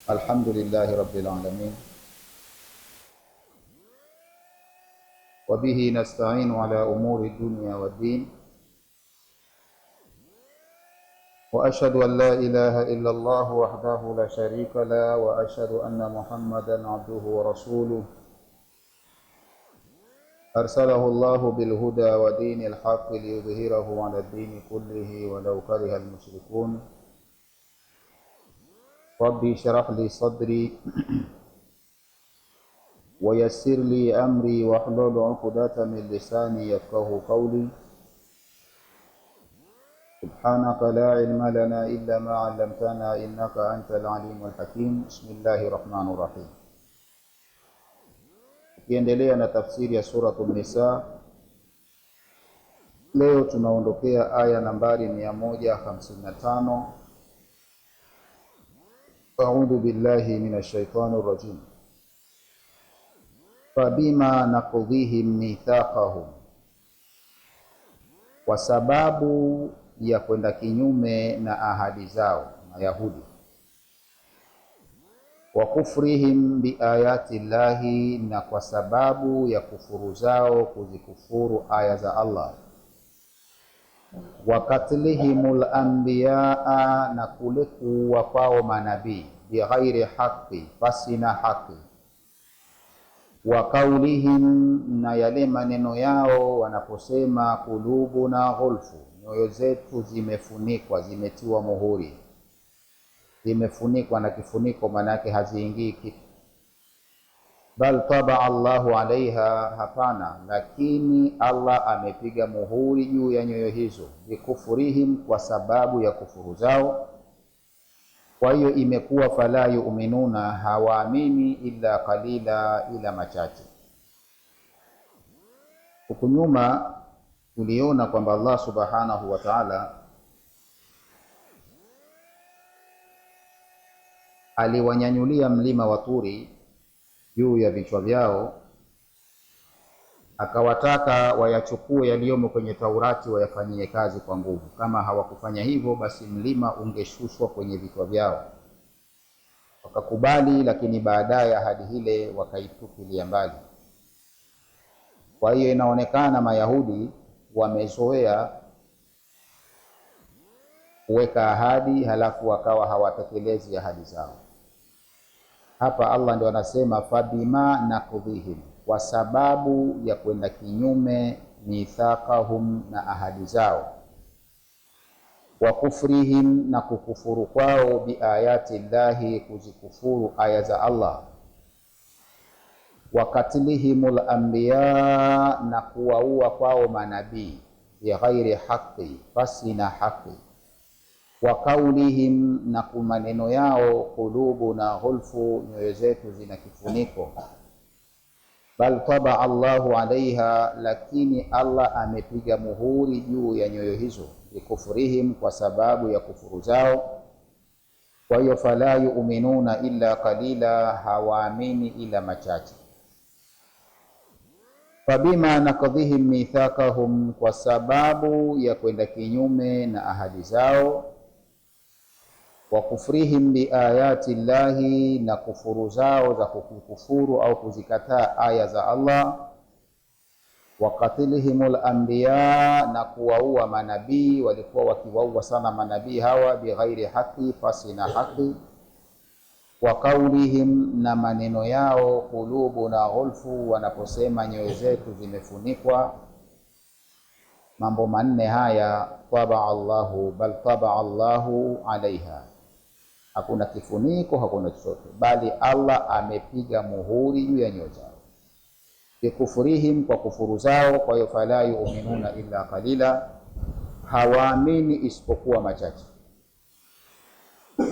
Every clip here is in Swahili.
الحمد لله رب العالمين، وبه نستعين على أمور الدنيا والدين، وأشهد أن لا إله إلا الله وحده لا شريك له، وأشهد أن محمدا عبده ورسوله أرسله الله بالهدى ودين الحق ليظهره على الدين كله ولو كره المشركون. ربي اشرح لي صدري ويسر لي أمري واحلل عقدة من لساني يفقه قولي. سبحانك لا علم لنا إلا ما علمتنا إنك أنت العليم الحكيم. بسم الله الرحمن الرحيم. Tukiendelea na tafsiri ya Suratul Nisa, leo tunaondokea aya nambari 155. A'udhu billahi minash shaitani rajim. Fabima naqdhihim mithaqahum, kwa sababu ya kwenda kinyume na ahadi zao Mayahudi. Wa kufrihim biayati llahi, na kwa sababu ya kufuru zao kuzikufuru aya za Allah. Wa katlihimul anbiyaa, na kule kuwa kwao manabii bighairi haqi, pasina haki. Wa kaulihim, na yale maneno yao wanaposema kulubuna ghulfu, nyoyo zetu zimefunikwa, zimetiwa muhuri. Zimefunikwa na kifuniko, manake haziingii kitu. Bal tabaa Allahu alaiha, hapana, lakini Allah amepiga muhuri juu ya nyoyo hizo. Bikufurihim, kwa sababu ya kufuru zao. Kwa hiyo imekuwa fala yu'minuna, hawaamini illa qalila, ila machache. Huku nyuma tuliona kwamba Allah subhanahu wa ta'ala aliwanyanyulia mlima wa Turi juu ya vichwa vyao, akawataka wayachukue yaliyomo kwenye Taurati wayafanyie kazi kwa nguvu. Kama hawakufanya hivyo, basi mlima ungeshushwa kwenye vichwa vyao. Wakakubali, lakini baadaye ahadi ile wakaitupilia mbali. Kwa hiyo inaonekana Mayahudi wamezoea kuweka ahadi halafu wakawa hawatekelezi ahadi zao. Hapa Allah ndio anasema fabima naqdhihim, kwa sababu ya kwenda kinyume mithaqahum, na ahadi zao. Wa kufrihim, na kukufuru kwao biayati llahi, kuzikufuru aya za Allah. Wa katlihimul anbiya, na kuwaua kwao manabii bighairi haqi, pasina haki. Wa kaulihim, na kumaneno yao kulubuna ghulfu, nyoyo zetu zina kifuniko. Bal tabaa Allahu alaiha, lakini Allah amepiga muhuri juu ya nyoyo hizo. Bikufrihim, kwa sababu ya kufuru zao. Kwa hiyo fala yu'minuna illa qalila, hawaamini ila machache. Fabima naqdhihim mithaqahum, kwa sababu ya kwenda kinyume na ahadi zao. Wa kufrihim biayati llahi, na kufuru zao za kukufuru au kuzikataa aya za Allah. Wa qatlihimul anbiya, na kuwaua manabii, walikuwa wakiwaua sana manabii hawa bighairi haqi, pasina haki. Wa kaulihim, na maneno yao kulubuna ghulfu, wanaposema nyoyo zetu zimefunikwa. Mambo manne haya, tabaa Allahu, bal tabaa Allahu alaiha, hakuna kifuniko, hakuna chochote, bali Allah amepiga muhuri juu ya nyoyo zao. Bikufurihim, kwa kufuru zao. Kwa hiyo fala yu'minuna illa qalila, hawaamini isipokuwa machache.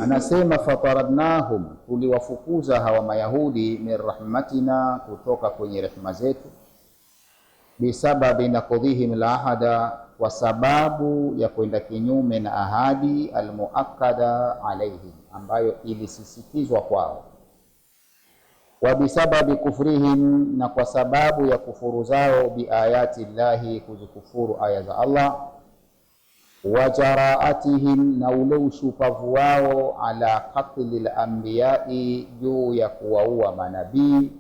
Anasema fataradnahum, tuliwafukuza hawa Mayahudi, min rahmatina, kutoka kwenye rehema zetu. Bisababi naqdhihim alahada, kwa sababu ya kwenda kinyume na ahadi. Almuakkada alaihim, ambayo ilisisitizwa kwao. Wa bisababi kufrihim, na kwa sababu ya kufuru zao biayati llahi, kuzikufuru aya za Allah. wa jaraatihim, na ule ushupavu wao, ala qatli al-anbiyai, juu ya kuwaua manabii,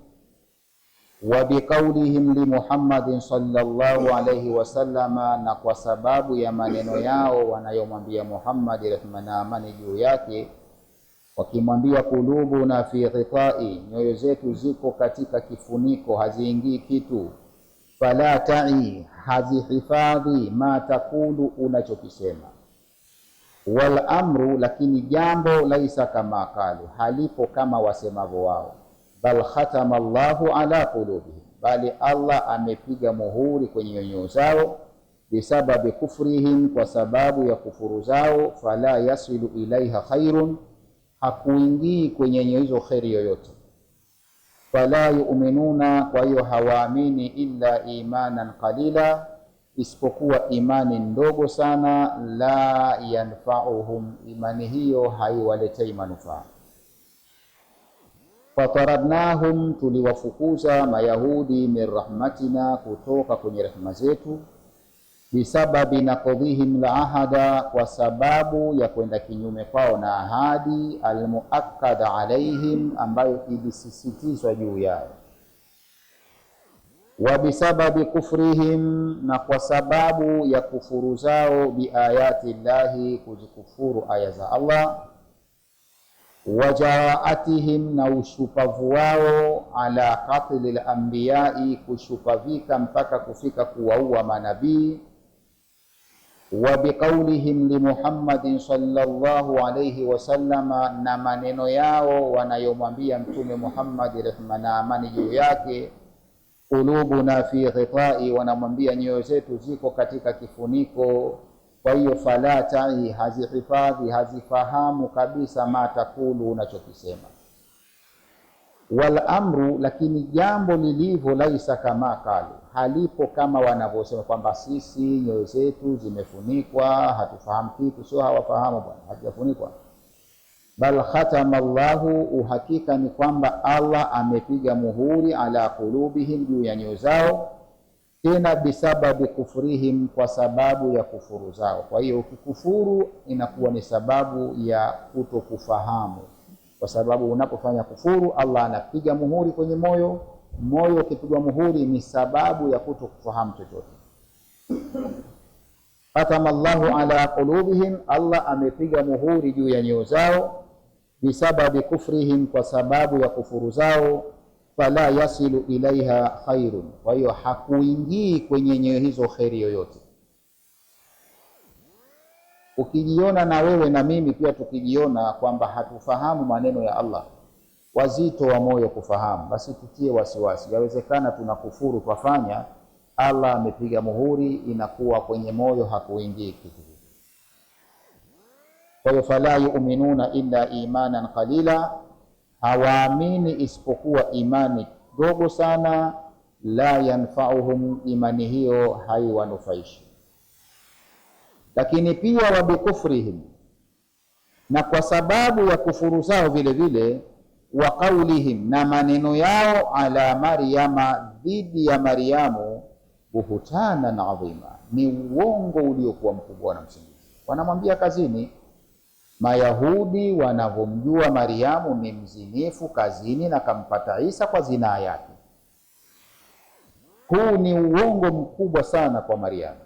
wa biqaulihim li Muhammadin sallallahu alayhi wasallama, na kwa sababu ya maneno yao wanayomwambia Muhammad, rehma na amani juu yake, wakimwambia kulubuna fi ghita'i, nyoyo zetu ziko katika kifuniko, haziingii kitu, fala ta'i, hazihifadhi, ma takulu, unachokisema, wal amru, lakini jambo, laisa kama kalu, halipo kama wasemavyo wao, bal khatama Allahu ala qulubihim, bali Allah amepiga muhuri kwenye nyoyo zao, bisababi kufrihim, kwa sababu ya kufuru zao, fala yasilu ilaiha khairun, hakuingii kwenye nyoyo hizo khairi yoyote, fala yu'minuna, kwa hiyo hawaamini, illa imanan qalila, isipokuwa imani ndogo sana, la yanfa'uhum, imani hiyo haiwaletei manufaa. Fataradnahum, tuliwafukuza mayahudi, min rahmatina, kutoka kwenye rehema zetu, bisababi naqdhihim la ahada, kwa sababu ya kwenda kinyume kwao na ahadi, almuakkada alaihim, ambayo ilisisitizwa juu yao, wa bisababi kufrihim, na kwa sababu ya kufuru zao, biayati llahi, kuzikufuru aya za Allah, wa jaraatihim, na ushupavu wao, ala qatli al-anbiyai, kushupavika mpaka kufika kuwaua manabii, wa biqaulihim li Muhammadin sallallahu alayhi wasallama, na maneno yao wanayomwambia Mtume Muhammad, rehma na amani juu yake, kulubuna fi ghita'i, wanamwambia nyoyo zetu ziko katika kifuniko, kwa hiyo fala ta'i, hazihifadhi, hazifahamu kabisa, ma takulu, unachokisema, wal amru, lakini jambo lilivyo, laisa kama kalu, halipo kama wanavyosema, kwamba sisi nyoyo zetu zimefunikwa, hatufahamu kitu. Sio hawafahamu bwana, hatujafunikwa, bal khatama Allahu, uhakika ni kwamba Allah amepiga muhuri, ala qulubihim, juu ya nyoyo zao, tena bisababi kufurihim, kwa sababu ya kufuru zao. Kwa hiyo ukikufuru inakuwa ni sababu ya kutokufahamu, kwa sababu unapofanya kufuru Allah anapiga muhuri kwenye moyo. Moyo ukipigwa muhuri ni sababu ya kutokufahamu chochote. Khatama Allahu ala qulubihim, Allah amepiga muhuri juu ya nyoyo zao, bisababi kufrihim, kwa sababu ya kufuru zao, fala yasilu ilaiha khairun, kwa hiyo hakuingii kwenye nyoyo hizo khairi yoyote. Ukijiona na wewe na mimi pia tukijiona kwamba hatufahamu maneno ya Allah, wazito wa moyo kufahamu, basi tutie wasiwasi. Yawezekana tunakufuru twafanya, Allah amepiga muhuri, inakuwa kwenye moyo, hakuingii kitu. Kwa hiyo fala yu'minuna illa imanan qalila, hawaamini isipokuwa imani dogo sana, la yanfa'uhum, imani hiyo haiwanufaishi. Lakini pia wa bikufrihim, na kwa sababu ya kufuru zao vile vile, wa qaulihim, na maneno yao, ala Maryama, dhidi ya Maryamu, buhutanan adhima, ni uongo uliokuwa mkubwa na msingi. Wanamwambia kazini, Mayahudi wanavyomjua Maryamu ni mzinifu kazini, na kampata Isa kwa zinaa yake. Huu ni uongo mkubwa sana kwa Maryamu.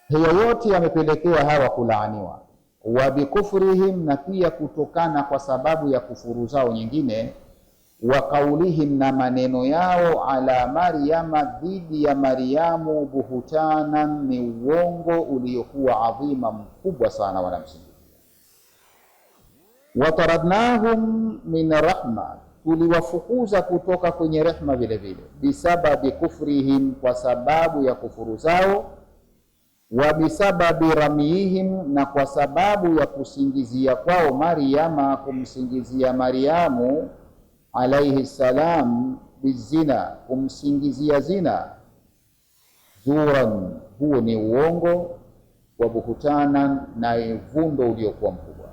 Hiyo yote yamepelekea hawa kulaaniwa. Wa bikufrihim, na pia kutokana kwa sababu ya kufuru zao nyingine, wa qaulihim, na maneno yao, ala Maryama, dhidi ya Maryamu, buhutanan, ni uongo uliokuwa adhima, mkubwa sana wala msingi. Wataradnahum min rahma, tuliwafukuza kutoka kwenye rehma vile vile, bisababi kufrihim, kwa sababu ya kufuru zao, wa bisababi ramihim, na kwa sababu ya kusingizia kwao Maryama, kumsingizia Maryamu alayhi salam, bizina, kumsingizia zina, zuran, huo ni uongo, wa buhutanan, na vundo uliokuwa mkubwa.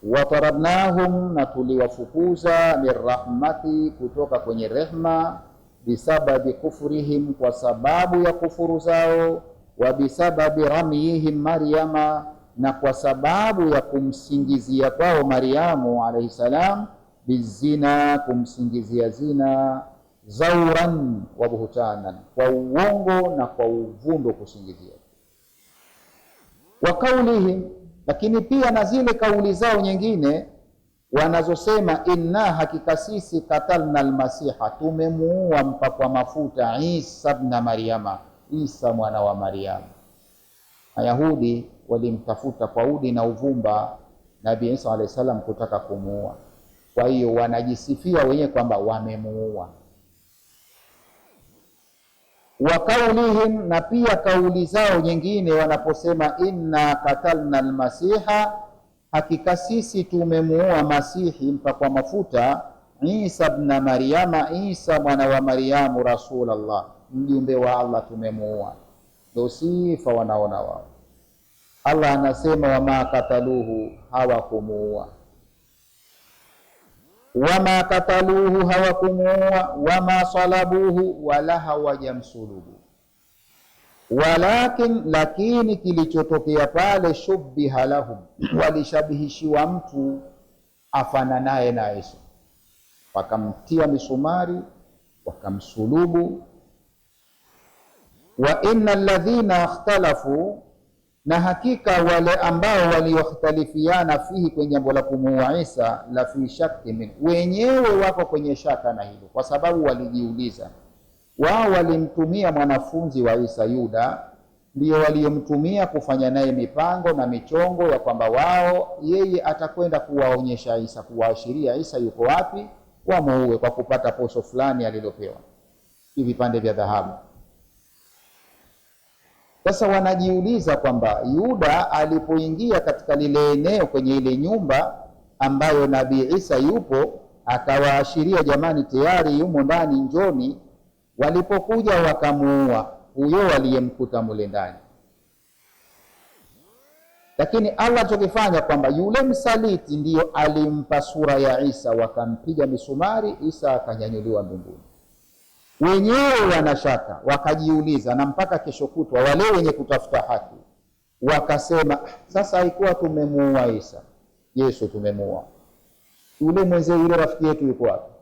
Wataradnahum, na tuliwafukuza, min rahmati, kutoka kwenye rehma, bisababi kufrihim, kwa sababu ya kufuru zao, wa bisababi ramyihim Maryama, na kwa sababu ya kumsingizia kwao Maryamu alayhi salam, bizina, kumsingizia zina, zauran wa buhtanan, kwa uongo na kwa uvundo kusingizia, wa kaulihim, lakini pia na zile kauli zao nyingine wanazosema, inna, hakika sisi, katalna almasiha, tumemuua mpakwa mafuta, Isa ibn Maryama, Isa mwana wa Maryamu. Mayahudi walimtafuta kwa udi na uvumba Nabii Isa alayhi salam kutaka kumuua. Kwa hiyo wanajisifia wenyewe kwamba wamemuua. Wa kaulihim, na pia kauli zao nyingine wanaposema, inna katalna almasiha, hakika sisi tumemuua Masihi mpakwa mafuta, Isa ibn Maryama, Isa mwana wa Maryamu, Rasulullah, mjumbe wa Allah, tumemuua. Ndio sifa wanaona wao. Allah anasema, wama kataluhu, hawakumuua. Wama kataluhu, hawakumuua. Wama salabuhu, wala hawajamsulubu. Walakin, lakini kilichotokea pale, shubbiha lahum, walishabihishiwa mtu afananaye na Yesu, wakamtia misumari wakamsulubu. Wa inna alladhina ikhtalafu, na hakika wale ambao waliokhtalifiana fihi, kwenye jambo la kumuua Isa, la fi shakki min, wenyewe wako kwenye shaka na hilo, kwa sababu walijiuliza. Wao walimtumia mwanafunzi wa Isa, Yuda, ndio waliomtumia kufanya naye mipango na michongo ya kwamba wao yeye atakwenda kuwaonyesha Isa, kuwaashiria Isa yuko wapi, wamuue kwa kupata posho fulani alilopewa, hivi vipande vya dhahabu. Sasa wanajiuliza kwamba Yuda alipoingia katika lile eneo, kwenye ile nyumba ambayo Nabii Isa yupo, akawaashiria, jamani, tayari yumo ndani, njoni. Walipokuja wakamuua huyo waliyemkuta mule ndani. Lakini Allah alichokifanya kwamba yule msaliti ndiyo alimpa sura ya Isa, wakampiga misumari, Isa akanyanyuliwa mbinguni. Wenyewe wanashaka, wakajiuliza, na mpaka kesho kutwa wale wenye kutafuta haki wakasema, sasa haikuwa tumemuua Isa, Yesu tumemuua, yule mwenzie, yule rafiki yetu yuko wapi?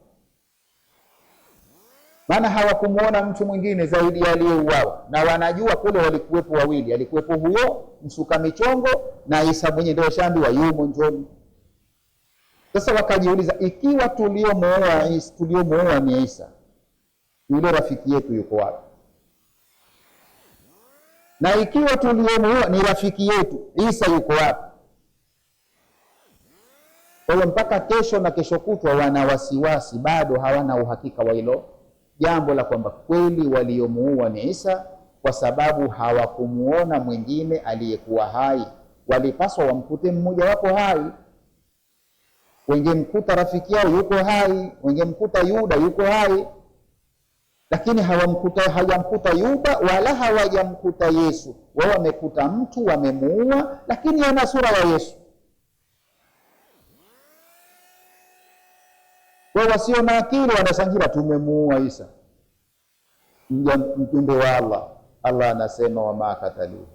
Maana hawakumuona mtu mwingine zaidi ya aliyeuawa, na wanajua kule walikuwepo wawili, alikuwepo huyo msuka michongo na Isa mwenye, ndio shambiwa yumo, njoni. Sasa wakajiuliza, ikiwa tuliomuua ni Isa, yule rafiki yetu yuko wapi? Na ikiwa tuliomuua ni rafiki yetu, Isa yuko wapi? Kwa hiyo mpaka kesho na kesho kutwa wana wasiwasi, bado hawana uhakika wa hilo jambo la kwamba kweli waliomuua ni Isa, kwa sababu hawakumuona mwingine aliyekuwa hai. Walipaswa wamkute mmoja wapo hai, wengemkuta rafiki yao yuko hai, wengemkuta Yuda yuko hai, lakini hawamkuta Yuda wala hawajamkuta Yesu. Wao wamekuta mtu wamemuua, lakini ana sura ya Yesu. Wao wasio na akili wanasangira, tumemuua Isa, mjumbe wa Allah. Allah anasema, wama kataluhu.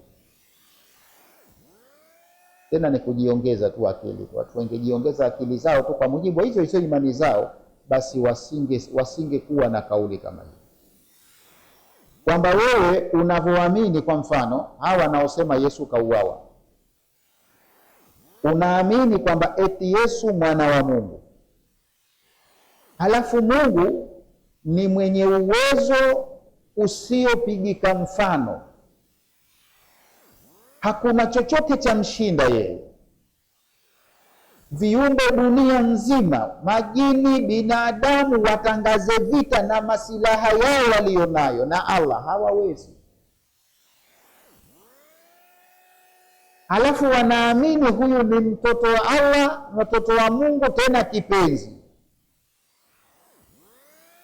Tena ni kujiongeza tu akili. Watu wengejiongeza akili zao tu kwa mujibu wa hizo imani zao, basi wasingekuwa na kauli kama hii, kwamba wewe unavyoamini. Kwa mfano hawa wanaosema Yesu kauawa, unaamini kwamba eti Yesu mwana wa Mungu, halafu Mungu ni mwenye uwezo usiopigika mfano, hakuna chochote cha mshinda yeye. Viumbe dunia nzima, majini, binadamu, watangaze vita na masilaha yao walionayo na Allah, hawawezi. Halafu wanaamini huyu ni mtoto wa Allah, mtoto wa Mungu, tena kipenzi.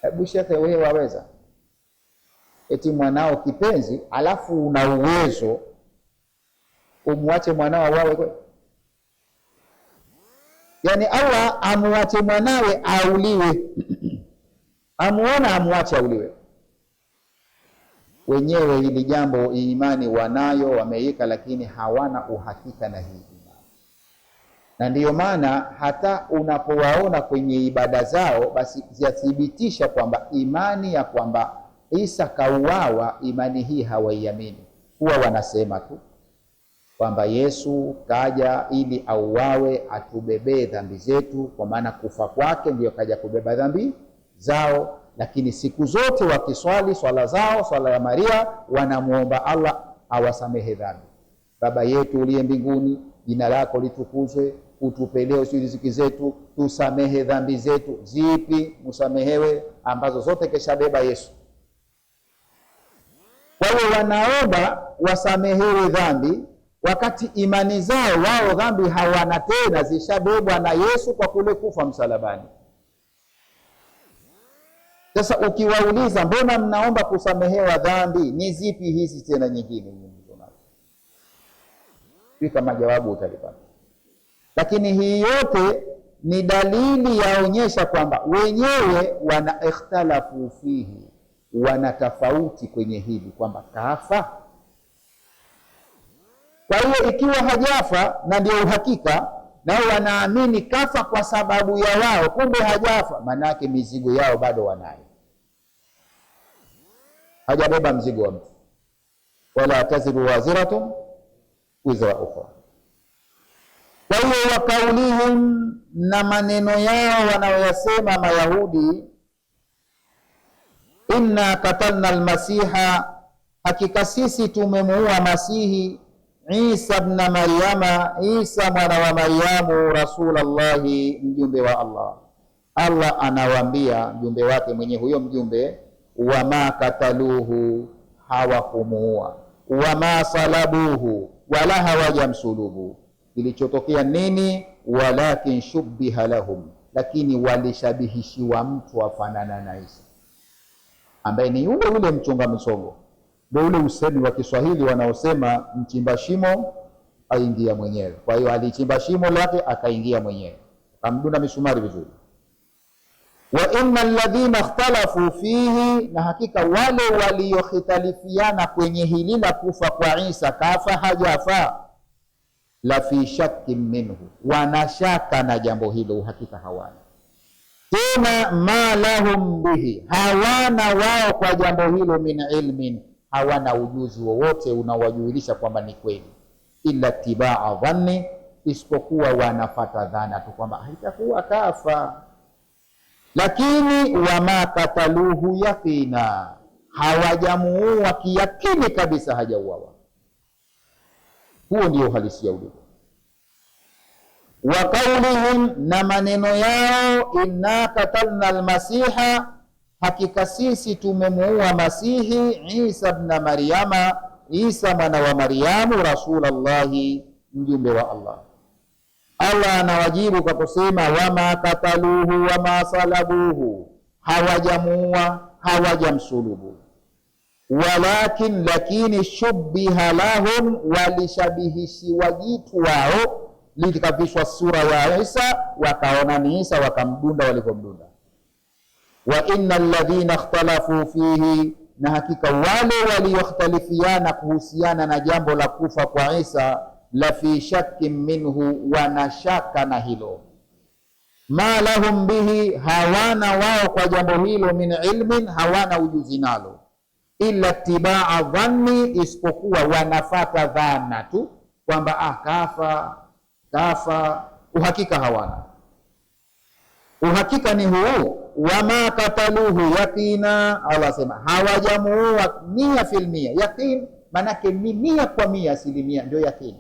Hebu shekhe, wewe waweza eti mwanao kipenzi, alafu una uwezo umwache mwanao wawe? Yani Allah amuache mwanawe auliwe amuona amwacha uliwe. Wenyewe hili jambo imani wanayo wameika, lakini hawana uhakika na hii imani. Na ndiyo maana hata unapowaona kwenye ibada zao, basi zithibitisha kwamba imani ya kwamba Isa kauawa, imani hii hawaiamini. Huwa wanasema tu kwamba Yesu kaja ili auawe atubebee dhambi zetu, kwa maana kufa kwake ndio kaja kubeba dhambi zao. Lakini siku zote wakiswali swala zao, swala ya Maria, wanamuomba Allah awasamehe dhambi. Baba yetu uliye mbinguni, jina lako litukuzwe, utupe leo riziki zetu, tusamehe dhambi zetu. Zipi? Musamehewe, ambazo zote keshabeba Yesu. Kwa hiyo wanaomba wasamehewe dhambi, wakati imani zao wao dhambi hawana tena, zishabebwa na Yesu kwa kule kufa msalabani. Sasa ukiwauliza mbona mnaomba kusamehewa dhambi, ni zipi hizi tena nyingine? Kama jawabu utalipata. Lakini hii yote ni dalili yaonyesha kwamba wenyewe wana ikhtalafu fihi, wana tofauti kwenye hili kwamba kafa. Kwa hiyo ikiwa hajafa na ndio uhakika, nao wanaamini kafa kwa sababu ya wao, kumbe hajafa, manake mizigo yao bado wanayo. Hajabeba mzigo wa mtu. Wala taziru waziratun wizra ukhra. Kwa hiyo wakaulihim, na maneno yao wanayoyasema Mayahudi, inna katalna almasiha, hakika sisi tumemuua Masihi, Isa ibn Maryama, Isa mwana wa Maryamu, Rasulullahi, mjumbe wa Allah. Allah anawaambia mjumbe wake mwenye huyo mjumbe, wama kataluhu, hawakumuua, wama salabuhu, wala hawajamsulubu. Kilichotokea nini? Walakin shubbiha lahum, lakini walishabihishiwa mtu afanana na Isa, ambaye ni yule yule mchonga misongo. Ndio ule usemi wa Kiswahili wanaosema mchimba shimo aingia mwenyewe. Kwa hiyo alichimba shimo lake akaingia mwenyewe, akamdunda misumari vizuri. Wa inna alladhina ikhtalafu fihi, na hakika wale waliokhitalifiana kwenye hili la kufa kwa Isa, kafa hajafa, la fi shakkin minhu, wanashaka na jambo hilo, uhakika hawana tena. Ma lahum bihi, hawana wao kwa jambo hilo, min ilmin, hawana ujuzi wowote unawajulisha kwamba ni kweli, illa tibaa dhanni, isipokuwa wanafata dhana tu kwamba haitakuwa kafa. Lakini wama kataluhu yakina, hawajamuua kiyakini kabisa, hajauawa. Huo ndio uhalisia ulivyo. Wa qaulihim, na maneno yao, inna katalna almasiha, hakika sisi tumemuua Masihi, Isa ibn Maryama, Isa mwana wa Maryamu, Rasulullahi, mjumbe wa Allah. Allah anawajibu kwa kusema wama kataluhu wama salabuhu, hawajamuua, hawajamsulubu. Walakin, lakini shubbiha lahum, walishabihishiwa jitu wao, likavishwa sura ya Isa, wakaona ni Isa, wakamdunda walivyomdunda. Wa inna alladhina ikhtalafu fihi, na hakika wale waliokhtalifiana kuhusiana na jambo la kufa kwa Isa, la fi shakkin minhu, wanashaka na hilo. Ma lahum bihi, hawana wao kwa jambo hilo, min ilmin, hawana ujuzi nalo, illa tibaa dhanni, isipokuwa wanafata dhana tu kwamba kafa, uhakika hawana. Uhakika ni huu, wama kataluhu yakina, Allah sema hawajamuua 100%. Yakin manake ni 100%, asilimia ndio yakini,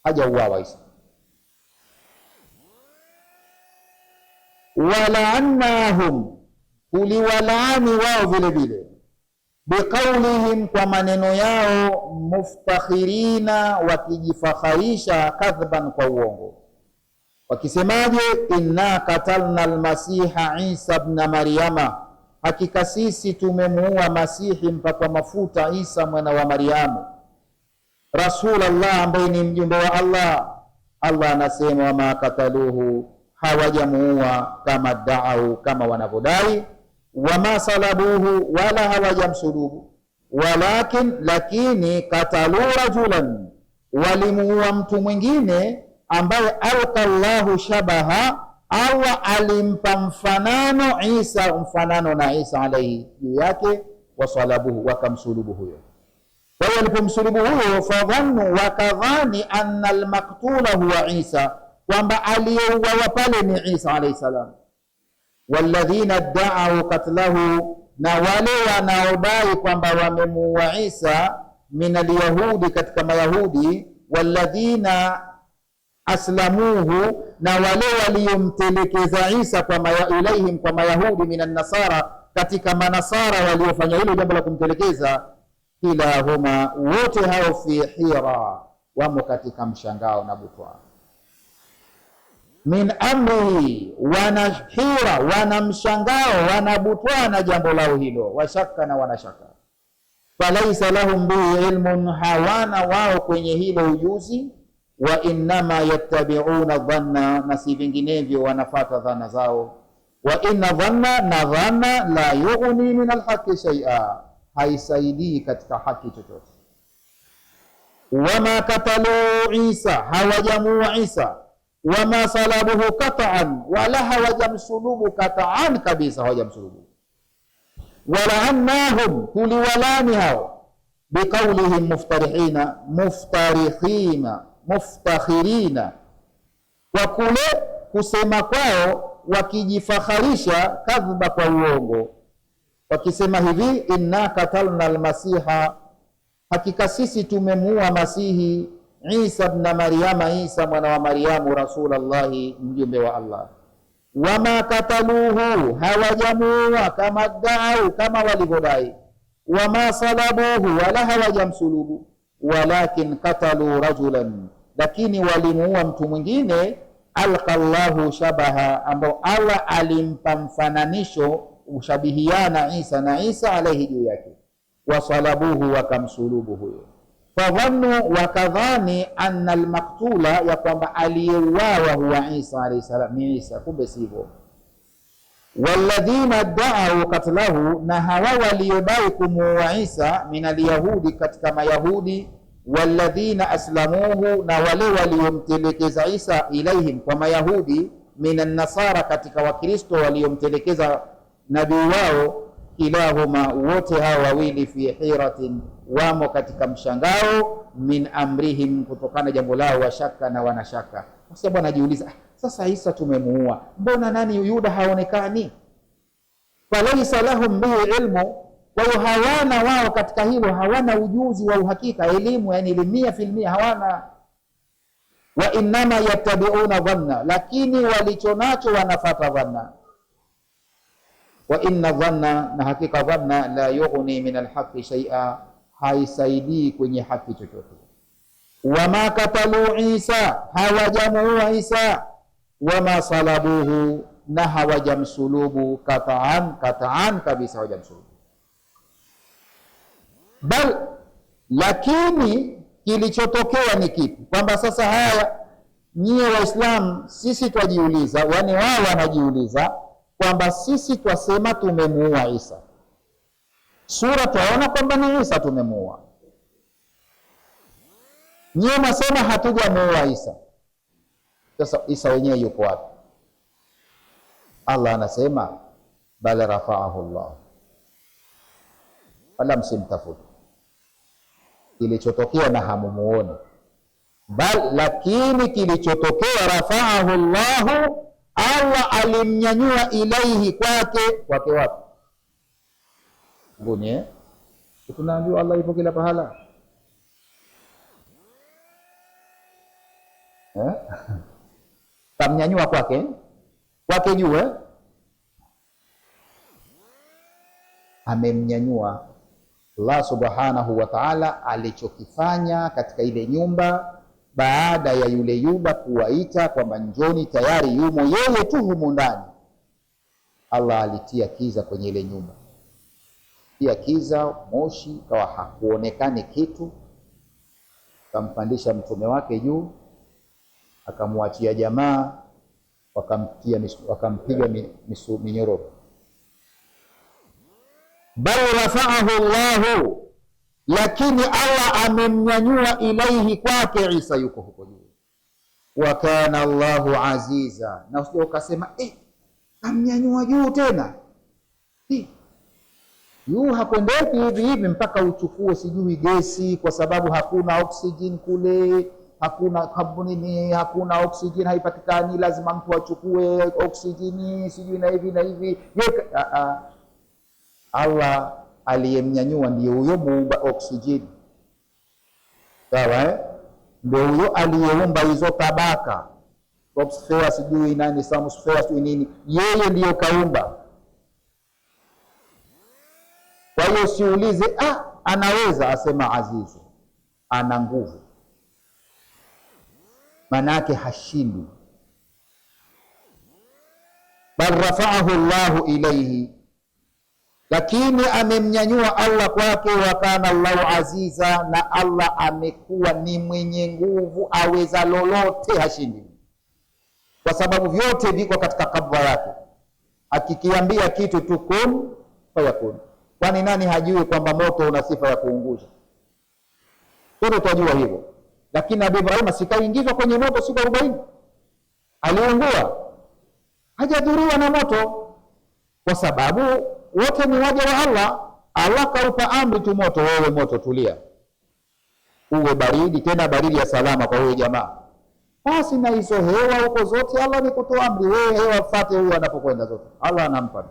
hajauawa Isa. Walaannahum, uliwalaani wao vile vile, biqaulihim, kwa maneno yao, muftakhirina, wakijifakharisha, kadhban, kwa uongo. Wakisemaje? Inna katalna almasiha Isa ibn Maryama, hakika sisi tumemuua Masihi mpaka mafuta Isa mwana wa Maryamu, Rasulullah, ambaye ni mjumbe wa Allah. Allah anasema wama kataluhu, hawajamuua kama daau, kama wanavodai, wama salabuhu, wala hawajamsulubu, lakini katalu rajulan, walimuua mtu mwingine ambaye alqa Allahu shabaha, Allah alimpa mfanano Isa, mfanano na Isa alayhi juu yake, wasalabuhu, wakamsulubu huyo. Kwa hiyo alipomsulubu huyo, fadhannu, wakadhani anna almaktula huwa Isa, kwamba aliyeuawa pale ni Isa alayhi salam. Walladhina da'u katlahu, na wale wanaodai kwamba wamemuua Isa, min alyahudi, katika Mayahudi, walladhina aslamuhu, na wale waliomtelekeza Isa ilaihim, kwa Mayahudi, minan nasara, katika manasara waliofanya hilo jambo la kumtelekeza. Kilahuma, wote hao fi hira, wamo katika mshangao na butwa. Min amrihi, wanahira, wana mshangao, wanabutwa na jambo lao hilo, washaka, na wanashaka. Falaisa lahum bihi ilmun, hawana wao kwenye hilo ujuzi. Wa innama yattabi'una dhanna, na si vinginevyo wanafata dhana zao. Wa inna dhanna, na dhanna, la yughni min alhaqi shay'a, haisaidii katika haki chochote. Wama katalu Isa, hawajamua Isa. Wama salabuhu kata'an, wala hawajamsulubu kata'an kabisa, hawajamsulubu. Walaannahum, tuliwalani hao, biqaulihim muftakhirina, kwa kule kusema kwao wakijifakharisha, kadhba, kwa uongo, wakisema hivi, inna katalna almasiha, hakika sisi tumemuua Masihi, Isa ibn Maryama, Isa mwana wa Maryamu, rasulallahi, mjumbe wa Allah. Wama kataluhu, hawajamuua, kama da'u, kama walivyodai. Wama salabuhu, wala hawajamsulubu. Walakin katalu rajulan, lakini walimuua mtu mwingine, alqa Allahu shabaha, ambao Allah alimpa mfananisho, ushabihiana Isa na Isa alayhi juu yake. Wasalabuhu, wakamsulubu huyo. Fadhannu, wakadhani, anna almaktula, ya kwamba aliyeuawa huwa Isa alayhi salam, ni Isa, kumbe sivyo. Walladhina da'u katlahu, na hawa waliodai kumuua Isa, min alyahudi, katika Mayahudi. Walladhina aslamuhu, na wale waliomtelekeza Isa ilaihim, kwa Mayahudi, min an-nasara, katika Wakristo waliomtelekeza nabii wao. Kilahuma, wote hao wawili, fi hiratin, wamo katika mshangao, min amrihim, kutokana jambo lao, washaka, na wanashaka. Kwa sababu anajiuliza, sasa Isa tumemuua, mbona nani Yuda haonekani? Falaisa lahum bihi ilmu, kwa hiyo hawana wao katika hilo, hawana ujuzi wa uhakika, elimu, yani 100% hawana. Wa innama yattabi'una dhanna, lakini walichonacho wanafata dhanna. Wa inna dhanna, na hakika dhanna, la yughni min alhaqi shay'a, haisaidii kwenye haki chochote. Wama katalu Isa, hawajamuua Isa. Wama salabuhu, na hawajamsulubu, kata'an kabisa, hawajamsulubu. Bal, lakini kilichotokea ni kipi? Kwamba sasa haya nyie Waislamu, sisi twajiuliza, yani wao wanajiuliza kwamba sisi twasema tumemuua Isa, sura twaona kwamba ni Isa tumemuua, nyie nasema hatujamuua Isa. Sasa Isa wenyewe yuko wapi? Allah anasema bal rafa'ahu Allah, wala msimtafute. Kilichotokea na hamumuone, bal, lakini kilichotokea, rafa'ahu Allah, Allah alimnyanyua ilaihi, kwake. Wapi? Mbuni, tunaambiwa Allah yupo kila pahala. Kamnyanyua kwake juu, amemnyanyua. Allah subhanahu wa ta'ala alichokifanya katika ile nyumba, baada ya yule Yuda kuwaita kwamba njoni, tayari yumo yeye tu humu ndani, Allah alitia kiza kwenye ile nyumba, tia kiza, moshi, kawa hakuonekani kitu. Akampandisha mtume wake juu, akamwachia jamaa, wakampiga minyororo. bal rafa'ahu Allahu, lakini Allah amemnyanyua ilaihi, kwake Isa yuko huko juu. Wa kana Allahu aziza, na usije ukasema amnyanyua juu tena, juu hakwendeki hivi hivi mpaka uchukue sijui gesi, kwa sababu hakuna oxygen kule, hakuna kaboni, hakuna oxygen haipatikani, lazima mtu achukue oxygen sijui na hivi na hivi. Allah aliyemnyanyua ndiyo huyo muumba oxygen, sawa ndio huyo aliyeumba hizo tabaka troposphere sijui nani thermosphere sijui nini, yeye ndiyo kaumba. Kwa hiyo siulize anaweza, asema azizu, ana nguvu, manake hashindi. Bal rafa'ahu Allahu ilayhi, lakini amemnyanyua Allah kwake. Wa kana Allahu aziza, na Allah amekuwa ni mwenye nguvu, aweza lolote, hashindi, kwa sababu vyote viko katika kabla yake. Akikiambia kitu tu kun fayakun. Kwani nani hajui kwamba moto una sifa ya kuunguza? Sote tunajua hivyo, lakini Nabii Ibrahim sikaingizwa kwenye moto siku 40, aliungua, hajadhuriwa na moto, kwa sababu wote ni waja wa Allah. Allah kaupa amri tu moto, wewe moto tulia, uwe baridi, tena baridi ya salama kwa huyo jamaa. Basi na hizo hewa huko zote Allah ni kutoa amri, wewe hewa fuate huyo anapokwenda zote, Allah anampa.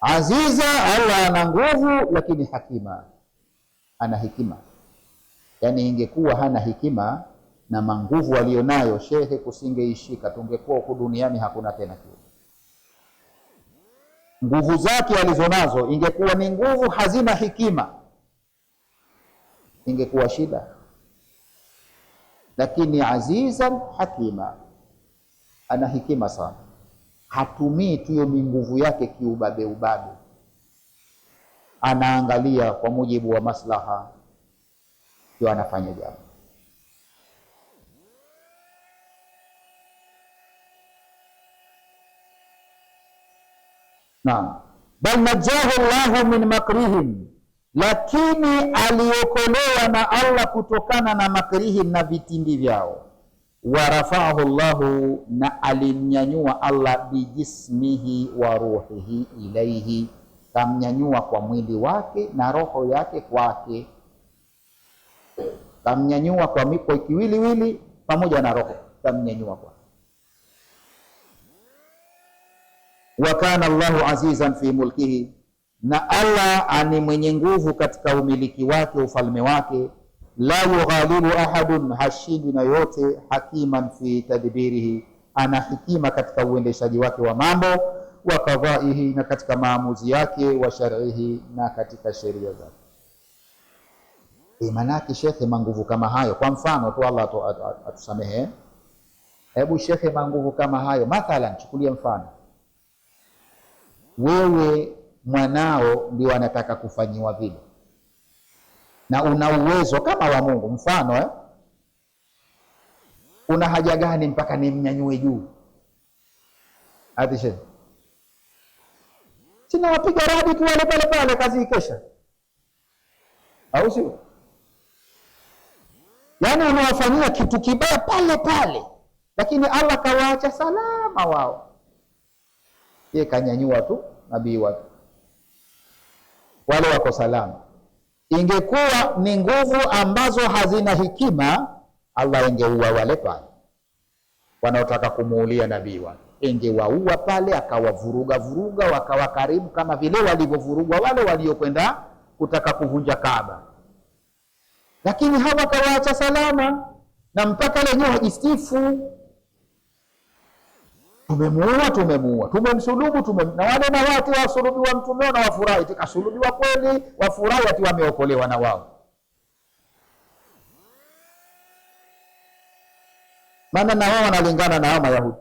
Aziza, Allah ana nguvu, lakini hakima, ana hikima. Yani ingekuwa hana hikima na manguvu alionayo, shehe kusingeishika, tungekuwa huko duniani hakuna tena kitu. Nguvu zake alizonazo ingekuwa ni nguvu hazina hikima, ingekuwa shida. Lakini azizan hakima, ana hikima sana, hatumii tu hiyo nguvu yake kiubabe ubabe, anaangalia kwa mujibu wa maslaha, ndio anafanya jambo. Naam, bal najahu Allahu min makrihim, lakini aliokolewa na Allah kutokana na makrihim, na vitimbi vyao. Wa rafa'ahu Allahu, na alimnyanyua Allah bijismihi wa ruhihi ilaihi, kamnyanyua kwa mwili wake na roho yake kwake, kamnyanyua kwa miko kiwiliwili pamoja na roho, kamnyanyua kwa. Wa kana Allahu azizan fi mulkihi, na Allah ani mwenye nguvu katika umiliki wake, ufalme wake. La yughalibu ahadun, hashindi na yote. Hakiman fi tadbirihi, ana hikima katika uendeshaji wake wa mambo. Wa qadaihi, na katika maamuzi yake. Wa shar'ihi, na katika sheria zake. Manake shekhe, manguvu kama hayo, kwa mfano tu, Allah atusamehe, hebu shekhe, manguvu kama hayo, mathalan chukulia mfano, wewe mwanao ndio anataka kufanyiwa vile, na una uwezo kama wa Mungu, mfano una haja gani mpaka nimnyanyue juu? Atishe sina, wapiga radi tu wale pale pale, kazi ikesha, au sio? Yani unawafanyia kitu kibaya pale pale, lakini Allah kawaacha salama wao, yeye kanyanyua tu nabii wake, wale wako salama. Ingekuwa ni nguvu ambazo hazina hikima, Allah ingeua wale pale wanaotaka kumuulia nabii wake, ingewaua pale, akawavuruga vuruga, wakawa karibu kama vile walivyovurugwa wale waliokwenda kutaka kuvunja Kaaba. Lakini hawa kawaacha salama, na mpaka lenyewe wajistifu, tumemuua, tumemsulubu, na wale na watu wasulubiwa mtume na wafurahi, tukasulubiwa kweli, wafurahi ati wameokolewa na wao. Maana na wao wanalingana na hao Mayahudi.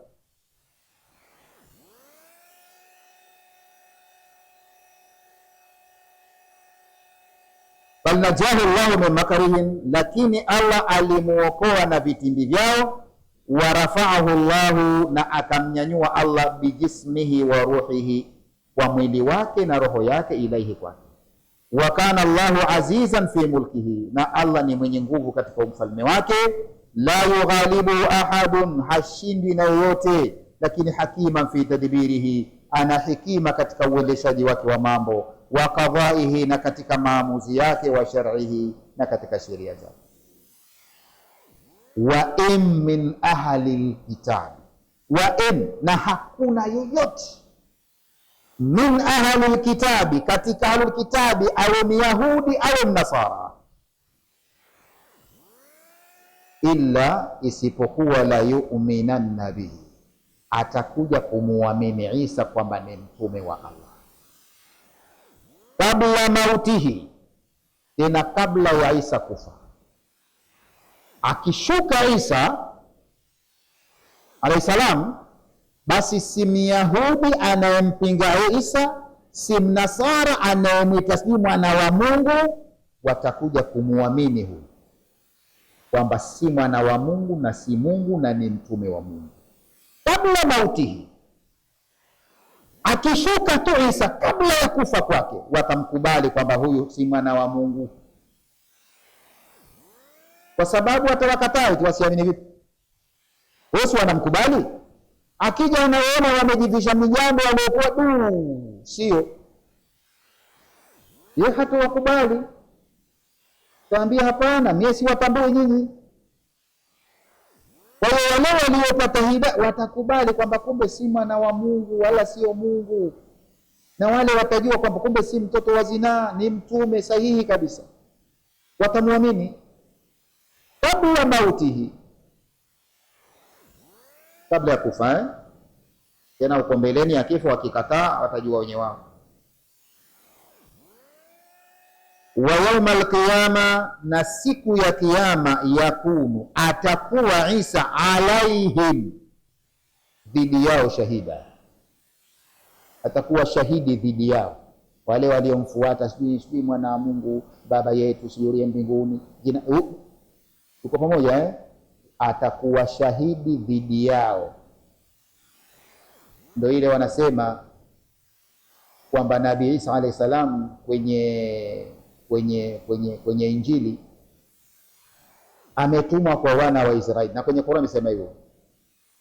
Bal najahu Allahu min makarihim, lakini Allah alimuokoa na vitimbi vyao. wa rafa'ahu Allahu, na akamnyanyua Allah, bijismihi wa ruhihi, kwa mwili wake na roho yake, ilaihi, kwake. Wa kana Allahu azizan fi mulkihi, na Allah ni mwenye nguvu katika ufalme wake. La yughalibu ahadun, hashindwi na yoyote. Lakini hakiman fi tadbirihi, ana hikima katika uendeshaji wake wa mambo. Wa qadaihi, na katika maamuzi yake. Wa shar'ihi, na katika sheria zake. Wa in min ahli lkitabi, wa in, na hakuna yoyote, min ahli lkitabi, katika ahli lkitabi, awe Myahudi awe Mnasara, illa, isipokuwa, la yu'minanna bihi, atakuja kumuamini Isa kwamba ni mtume wa Allah, kabla mautihi, tena kabla ya Isa kufa. Akishuka Isa alayhi salam, basi si Myahudi anayempinga Isa, si Mnasara anayemwita sijui mwana wa Mungu, watakuja kumuamini huyu kwamba si mwana wa Mungu na si Mungu na ni mtume wa Mungu kabla mautihi. Akishuka tu Isa, kabla ya kufa kwake, watamkubali kwamba huyu si mwana wa Mungu, kwa sababu watawakataa tu, wasiamini vipi? Wao wanamkubali. Akija wanaona wamejivisha mijambo waliokuwa sio yeye, hata wakubali. Taambia hapana, mimi si watambui nyinyi. Kwa hiyo wale waliopata hidayah watakubali kwamba kumbe si mwana wa Mungu wala sio Mungu, na wale watajua kwamba kumbe si mtoto wa zinaa, ni mtume sahihi kabisa, watamwamini kabla mautihi, kabla ya kufa. Tena uko mbeleni, akifa wakikataa watajua wenye wao. Wa yauma alqiyama, na siku ya kiyama, yakunu, atakuwa Isa, alaihim, dhidi yao, shahida, atakuwa shahidi dhidi yao, wale waliomfuata, sijui mwana wa Mungu, baba yetu, sijui mbinguni, jina uko pamoja atakuwa shahidi dhidi yao. Ndio ile wanasema kwamba Nabii Isa alayhi salam kwenye Injili ametumwa kwa wana wa Israeli, na kwenye Qur'an amesema hivyo,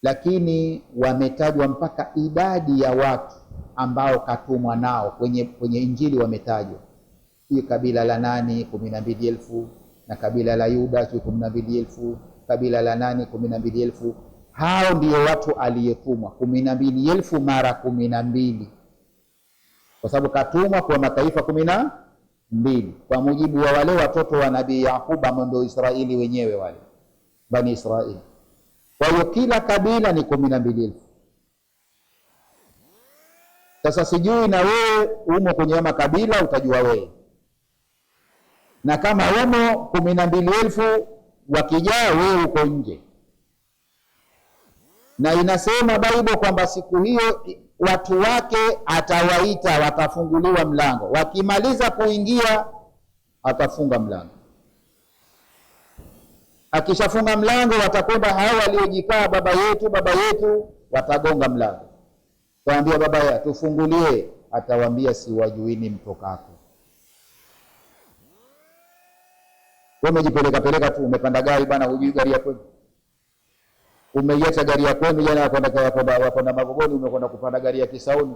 lakini wametajwa mpaka idadi ya watu ambao katumwa nao kwenye Injili wametajwa. Hii kabila la nani 12,000, na kabila la Yuda 12,000, kabila la nani 12,000. Hao ndio watu aliyetumwa, 12,000 mara 12, kwa sababu katumwa kwa mataifa 12 kwa mujibu wa wale watoto wa Nabii Yakuba, ndio Israeli wenyewe, wale Bani Israeli. Kwa hiyo kila kabila ni 12,000. Sasa sijui na wewe umo kwenye makabila, utajua wewe, na kama umo 12,000 wakijaa, wewe uko nje. Na inasema Biblia kwamba siku hiyo watu wake atawaita, watafunguliwa mlango, wakimaliza kuingia atafunga mlango. Akishafunga mlango, watakwenda hao waliojikaa, baba yetu, watagonga mlango, waambia baba yetu tufungulie, atawaambia siwajuini mtokako. Wewe umejipeleka tu, umepanda gari bwana, hujui gari ya kwenu, umeiacha gari ya kwenu jana, wakwenda Magogoni, umekwenda kupanda gari ya Kisauni,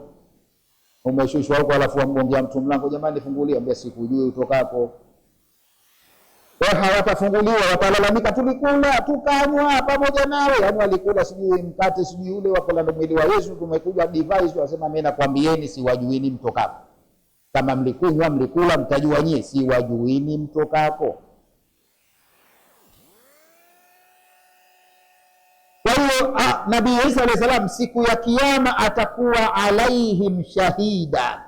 umeshushwa huko, alafu amgongea mtu mlango, jamani nifungulie, ambia sikujui utokako. Kwa hawatafunguliwa, watalalamika, tulikula tukanywa pamoja nawe. Yani walikula sijui mkate sijui ule, wakala mwili wa Yesu, tumekuja device, wasema mimi nakwambieni siwajuini mtokako. Kama mlikunywa mlikula, mtajua nyie siwajuini mtokako. Kwa hiyo Nabii Isa alayhi salam siku ya kiyama atakuwa alaihim shahida,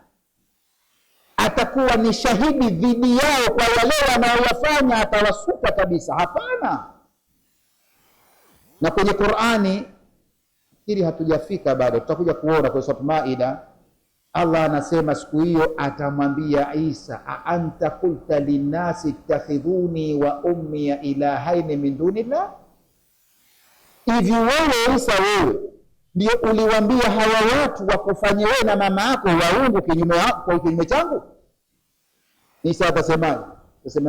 atakuwa ni shahidi dhidi yao kwa wale wanaoyafanya, atawasuka kabisa. Hapana. Na kwenye Qur'ani hili hatujafika bado, tutakuja kuona kwa sababu Maida, Allah anasema siku hiyo atamwambia Isa, a anta qulta linnasi ittakhidhuni wa ummi ilahaini min dunillah. hivi wewe Isa, wewe ndio uliwaambia hawa watu wakufanye wewe na mama yako waungu kinyume changu? Isa atasema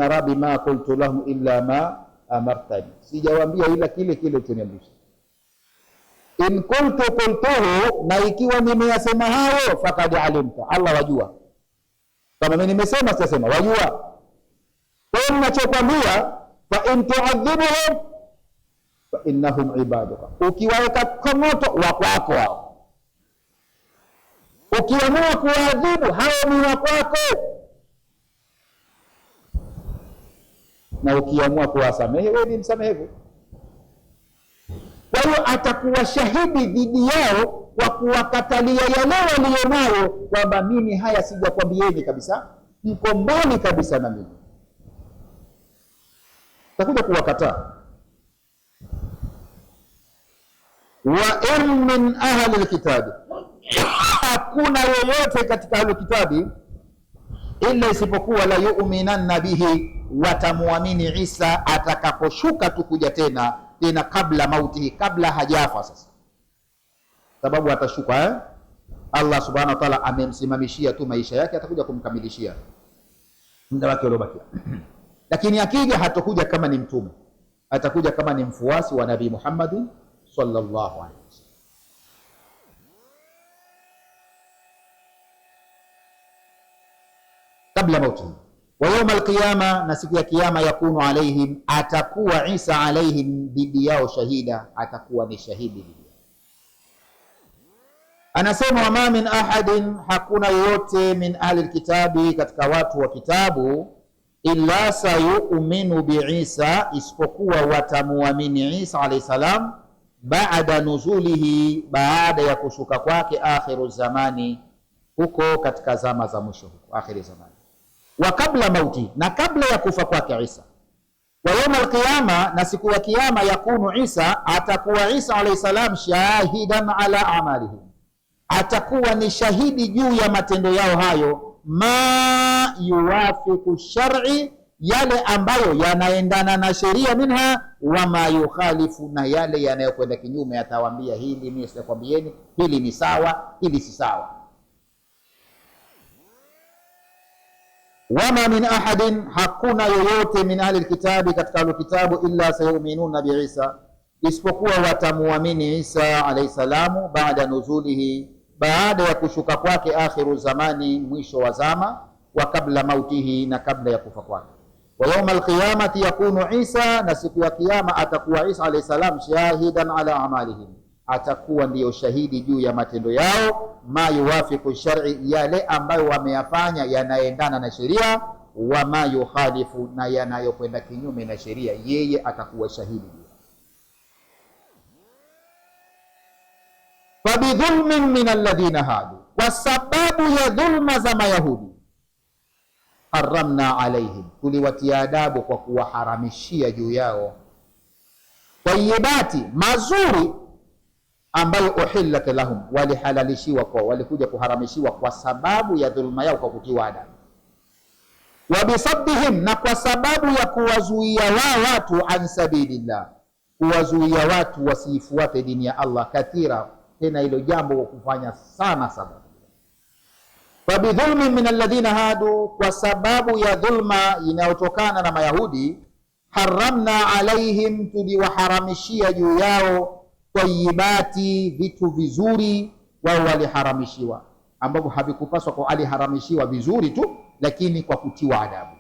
Rabbi ma qultu lahum illa ma amartani, sijawaambia ila kile ulichoniamrisha. In qultuhu, na ikiwa nimeyasema hayo, faqad alimta, Allah wajua. Kama mimi nimesema sitasema, wajua. Kwa hiyo ninachokwambia, fa in tu'adhibuhum fa innahum ibaduka, ukiwaweka kwa moto wa kwako hao, ukiamua kuadhibu hao ni wa kwako, na ukiamua kuwasamehe wewe ni msamehevu. Kwa hiyo atakuwa shahidi dhidi yao kwa kuwakatalia yale walionayo, kwamba mimi haya sijakwambieni kabisa, mko mbali kabisa na mimi. Atakuja kuwakataa. Wa in min ahli alkitabi, hakuna yoyote katika ahli alkitabi illa isipokuwa la yu'minanna bihi, watamuamini Isa atakaposhuka tu kuja tena kabla mautihi, kabla hajafa. Sasa sababu atashuka Allah subhanahu wa ta'ala amemsimamishia tu maisha yake, atakuja kumkamilishia muda wake uliobakia. Lakini akija hatakuja kama ni mtume, atakuja kama ni mfuasi wa Nabii Muhammad sallallahu alaihi wasallam. Kabla mauti wa yawm alqiyama, na siku ya kiyama, yakunu alaihim, atakuwa Isa alaihim dhidi yao shahida, atakuwa ni shahidi dhidi yao. Anasema wama min ahadin, hakuna yoyote, min ahli alkitabi, katika watu wa kitabu, illa sayu'minu bi Isa, isipokuwa watamuamini Isa alayhi salam, baada nuzulihi, baada ya kushuka kwake, akhiru zamani, huko katika zama za mwisho, huko akhiri zamani, wa kabla mauti, na kabla ya kufa kwake Isa, wa yawm alqiyama, na siku ya kiyama, yakunu Isa, atakuwa Isa alayhi salam shahidan ala amalihim, atakuwa ni shahidi juu ya matendo yao hayo, ma yuwafiku shar'i, yale ambayo yanaendana na sheria, minha wa ma yukhalifu, na yale yanayokwenda kinyume, atawaambia hili mimi sikwambieni, hili ni sawa, hili si sawa. Wama min ahadin, hakuna yoyote, min ahli alkitabi, katika alkitabu, illa sayu'minuna bi Isa, isipokuwa watamuamini Isa alayhi salamu, baada nuzulihi, baada ya kushuka kwake, akhiru zamani, mwisho wa zama, wa kabla mautihi, na kabla ya kufa kwake. Wa yawma alqiyamati yakunu Isa, na siku ya kiyama atakuwa Isa alayhi salam shahidan ala amalihim, atakuwa ndiyo shahidi juu ya matendo yao, ma yuwafiku shar'i, yale ambayo wameyafanya yanaendana na sheria, wa ma yukhalifu, na yanayokwenda kinyume na sheria, yeye atakuwa shahidi. Fabidhulmin min alladhina hadu, kwa sababu ya dhulma za Mayahudi, haramna alaihim, tuliwatia adabu kwa kuwaharamishia juu yao, tayyibati, mazuri, ambayo uhillat lahum, walihalalishiwa kwa, walikuja kuharamishiwa kwa sababu ya dhulma yao, kwa kutiwa adabu. Wa bisaddihim, na kwa sababu ya kuwazuia wao watu, an sabilillah, kuwazuia watu wasiifuate dini ya Allah, kathira, tena hilo jambo kufanya sana sana. Fabidhulmi min alladhina hadu, kwa sababu ya dhulma inayotokana na Mayahudi, haramna alaihim, tuliwaharamishia juu yao, tayyibati, vitu vizuri, wao waliharamishiwa, ambavyo havikupaswa kwa, aliharamishiwa vizuri tu, lakini kwa kutiwa adabu.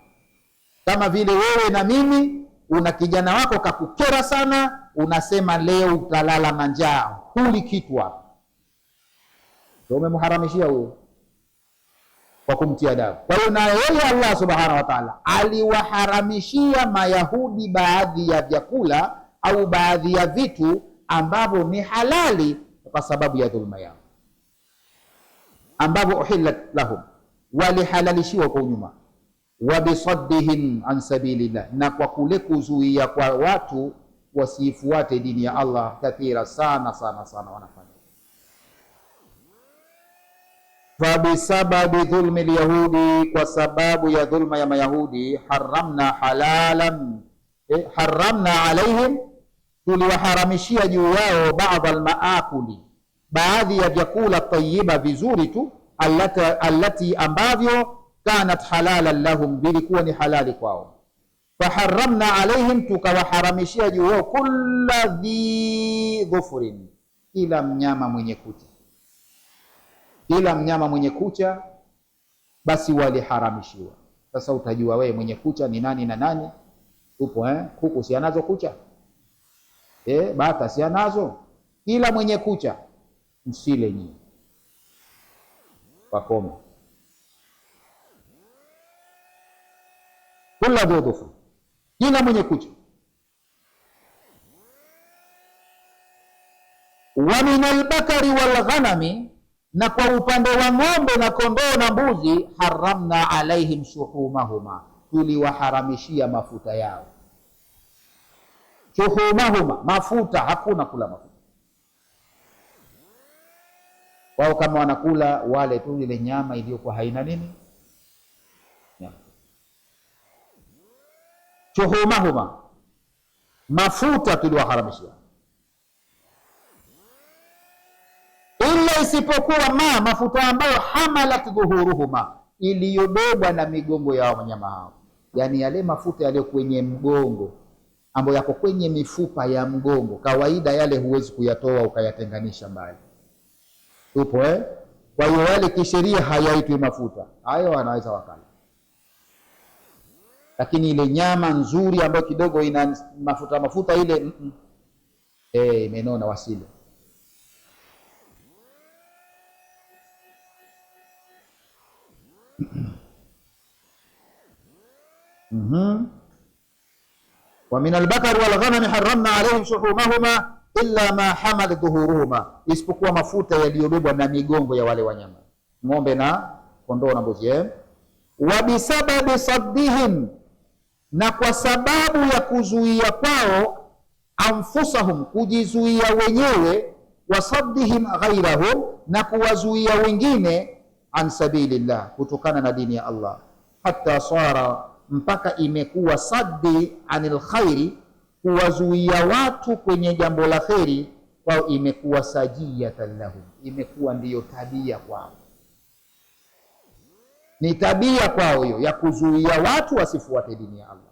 Kama vile wewe na mimi, una kijana wako kakukera sana, unasema leo utalala na njaa, huli kitu hapo, ndio umemharamishia huyo kwa kumtia adabu. Kwa hiyo na yeye Allah subhanahu wa ta'ala aliwaharamishia Mayahudi baadhi ya vyakula au baadhi ya vitu ambavyo ni halali kwa sababu ya dhulma yao, ambavyo uhillat lahum, walihalalishiwa kwa nyuma. Wa bisaddihim an sabilillah, na kwa kule kuzuia kwa watu wasifuate dini ya Allah, kathira, sana sana sana wanafanya. Fa bisababi dhulmi alyahudi, kwa sababu ya dhulma ya Mayahudi, haramna halalan, haramna alaihim, tuliwaharamishia juu yao baadhi almaakuli, baadhi ya vyakula tayyiba vizuri tu, allati ambavyo kanat halalan lahum, vilikuwa ni halali kwao. Faharramna alaihim, tukawaharamishia juu yao kulla dhi dhufrin, kila mnyama mwenye kucha, kila mnyama mwenye kucha basi waliharamishiwa. Sasa utajua wewe mwenye kucha ni nani na nani. Upo kuku si anazo kucha, bata si anazo. Kila mwenye kucha msile nyinyi, wakome. Kulla dhi dhufrin, kila mwenye kucha. Wa min albakari walghanami, na kwa upande wa ng'ombe na kondoo na mbuzi, haramna alaihim shuhumahuma, tuliwaharamishia mafuta yao. Shuhumahuma, mafuta, hakuna kula mafuta wao. Kama wanakula wale tu ile nyama iliyokuwa haina nini. Shuhumahuma, mafuta tuliwaharamishia, ila isipokuwa mafuta ambayo hamalat dhuhuruhuma, iliyobebwa na migongo ya wanyama hao. Yani yale mafuta yaliyo kwenye mgongo, ambayo yako kwenye mifupa ya mgongo, kawaida yale huwezi kuyatoa ukayatenganisha mbali. Upo Kwa hiyo yale kisheria hayaitwi mafuta hayo, wanaweza wakala. Lakini ile nyama nzuri ambayo kidogo ina mafuta ile imenona, wasile. Wa min albakari walghanami haramna alaihim shuhumahuma illa ma hamala dhuhuruhuma, isipokuwa mafuta yaliyobebwa na migongo ya wale wanyama, ng'ombe na kondoo na mbuzi. Wa bisababi saddihim, na kwa sababu ya kuzuia kwao, anfusahum, kujizuia wenyewe, wasaddihim ghairahum, na kuwazuia wengine, an sabilillah, kutokana na dini ya Allah, hatta sara, mpaka imekuwa saddi anil khairi, kuwazuia watu kwenye jambo la kheri kwao, imekuwa sajiyatan lahum, imekuwa ndiyo tabia kwao, ni tabia kwao hiyo ya kuzuia watu wasifuate dini ya Allah.